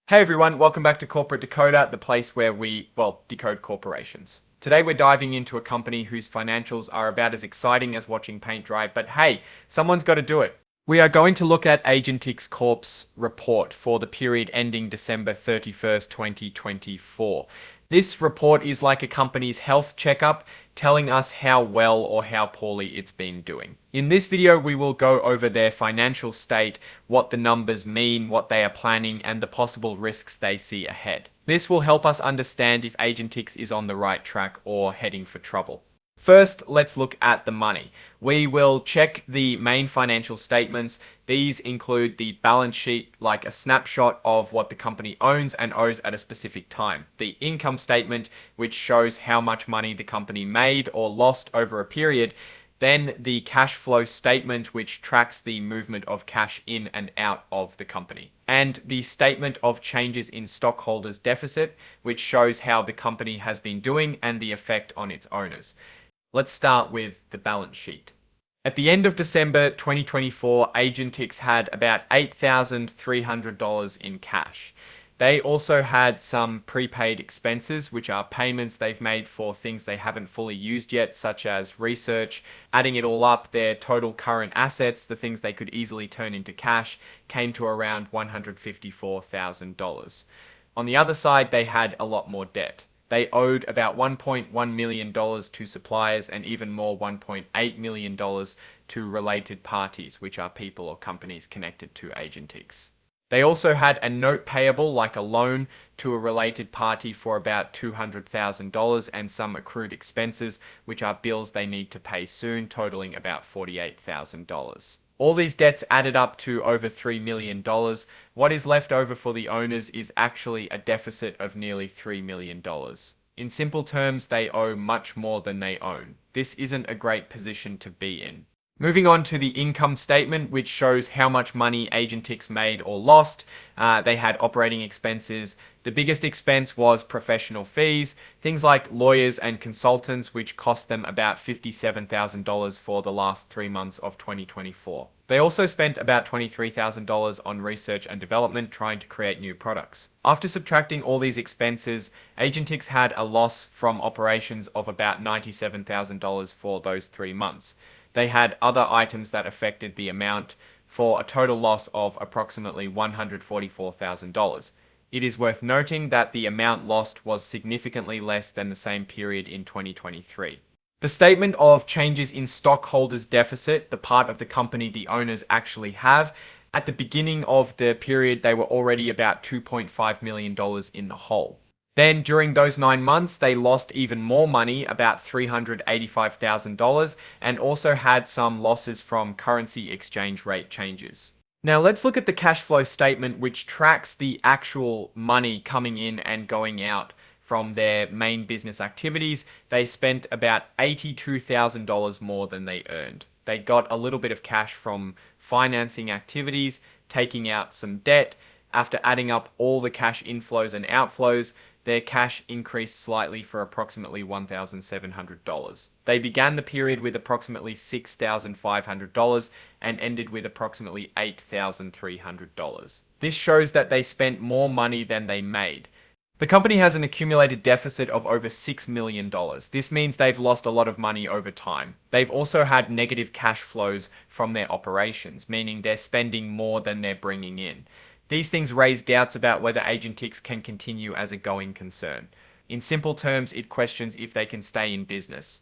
Hey everyone, welcome back to Corporate Decoder, the place where we, decode corporations. Today we're diving into a company whose financials are about as exciting as watching paint dry, but hey, someone's got to do it. We are going to look at Agentix Corp's report for the period ending December 31st, 2024. This report is like a company's health checkup, telling us how well or how poorly it's been doing. In this video, we will go over their financial state, what the numbers mean, what they are planning, and the possible risks they see ahead. This will help us understand if Agentix is on the right track or heading for trouble. First, let's look at the money. We will check the main financial statements. These include the balance sheet, like a snapshot of what the company owns and owes at a specific time. The income statement, which shows how much money the company made or lost over a period. Then the cash flow statement, which tracks the movement of cash in and out of the company. And the statement of changes in stockholders' deficit, which shows how the company has been doing and the effect on its owners. Let's start with the balance sheet. At the end of December 2024, Agentix had about $8,300 in cash. They also had some prepaid expenses, which are payments they've made for things they haven't fully used yet, such as research. Adding it all up, their total current assets, the things they could easily turn into cash, came to around $154,000. On the other side, they had a lot more debt. They owed about $1.1 million to suppliers and even more $1.8 million to related parties, which are people or companies connected to Agentix. They also had a note payable, like a loan, to a related party for about $200,000 and some accrued expenses, which are bills they need to pay soon, totaling about $48,000. All these debts added up to over $3 million. What is left over for the owners is actually a deficit of nearly $3 million. In simple terms, they owe much more than they own. This isn't a great position to be in. Moving on to the income statement, which shows how much money Agentix made or lost. They had operating expenses. The biggest expense was professional fees, things like lawyers and consultants, which cost them about $57,000 for the last 3 months of 2024. They also spent about $23,000 on research and development trying to create new products. After subtracting all these expenses, Agentix had a loss from operations of about $97,000 for those 3 months. They had other items that affected the amount for a total loss of approximately $144,000. It is worth noting that the amount lost was significantly less than the same period in 2023. The statement of changes in stockholders' deficit, the part of the company the owners actually have, at the beginning of the period they were already about $2.5 million in the hole. Then during those 9 months, they lost even more money, about $385,000, and also had some losses from currency exchange rate changes. Now let's look at the cash flow statement, which tracks the actual money coming in and going out from their main business activities. They spent about $82,000 more than they earned. They got a little bit of cash from financing activities, taking out some debt. After adding up all the cash inflows and outflows, their cash increased slightly for approximately $1,700. They began the period with approximately $6,500 and ended with approximately $8,300. This shows that they spent more money than they made. The company has an accumulated deficit of over $6 million. This means they've lost a lot of money over time. They've also had negative cash flows from their operations, meaning they're spending more than they're bringing in. These things raise doubts about whether Agentix can continue as a going concern. In simple terms, it questions if they can stay in business.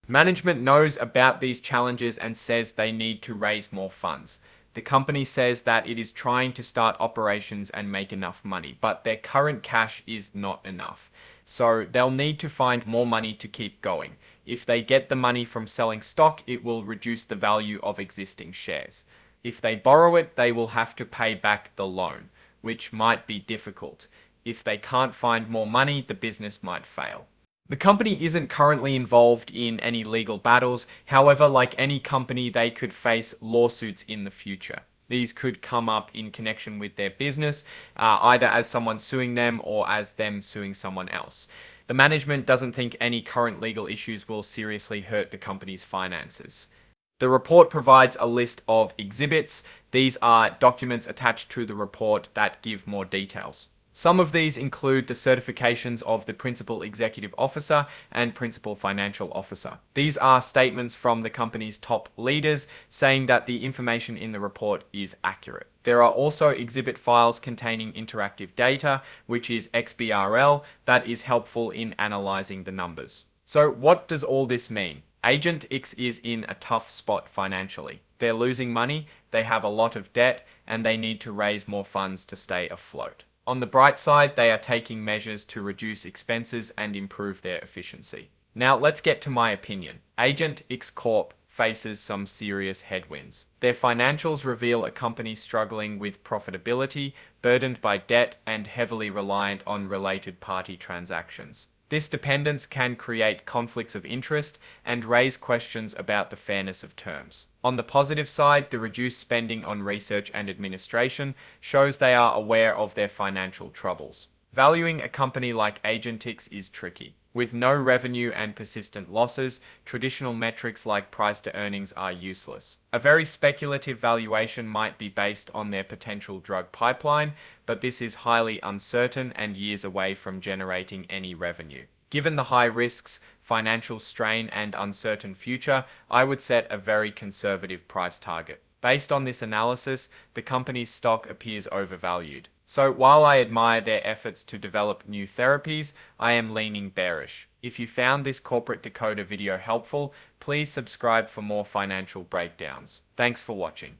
Management knows about these challenges and says they need to raise more funds. The company says that it is trying to start operations and make enough money, but their current cash is not enough. So they'll need to find more money to keep going. If they get the money from selling stock, it will reduce the value of existing shares. If they borrow it, they will have to pay back the loan, which might be difficult. If they can't find more money, the business might fail. The company isn't currently involved in any legal battles. However, like any company, they could face lawsuits in the future. These could come up in connection with their business, either as someone suing them or as them suing someone else. The management doesn't think any current legal issues will seriously hurt the company's finances. The report provides a list of exhibits. These are documents attached to the report that give more details. Some of these include the certifications of the Principal Executive Officer and Principal Financial Officer. These are statements from the company's top leaders saying that the information in the report is accurate. There are also exhibit files containing interactive data, which is XBRL, that is helpful in analyzing the numbers. So what does all this mean? Agentix is in a tough spot financially. They're losing money, they have a lot of debt, and they need to raise more funds to stay afloat. On the bright side, they are taking measures to reduce expenses and improve their efficiency. Now let's get to my opinion. Agentix Corp faces some serious headwinds. Their financials reveal a company struggling with profitability, burdened by debt, and heavily reliant on related party transactions. This dependence can create conflicts of interest and raise questions about the fairness of terms. On the positive side, the reduced spending on research and administration shows they are aware of their financial troubles. Valuing a company like Agentix is tricky. With no revenue and persistent losses, traditional metrics like price to earnings are useless. A very speculative valuation might be based on their potential drug pipeline, but this is highly uncertain and years away from generating any revenue. Given the high risks, financial strain, and uncertain future, I would set a very conservative price target. Based on this analysis, the company's stock appears overvalued. So while I admire their efforts to develop new therapies, I am leaning bearish. If you found this corporate decoder video helpful, please subscribe for more financial breakdowns. Thanks for watching.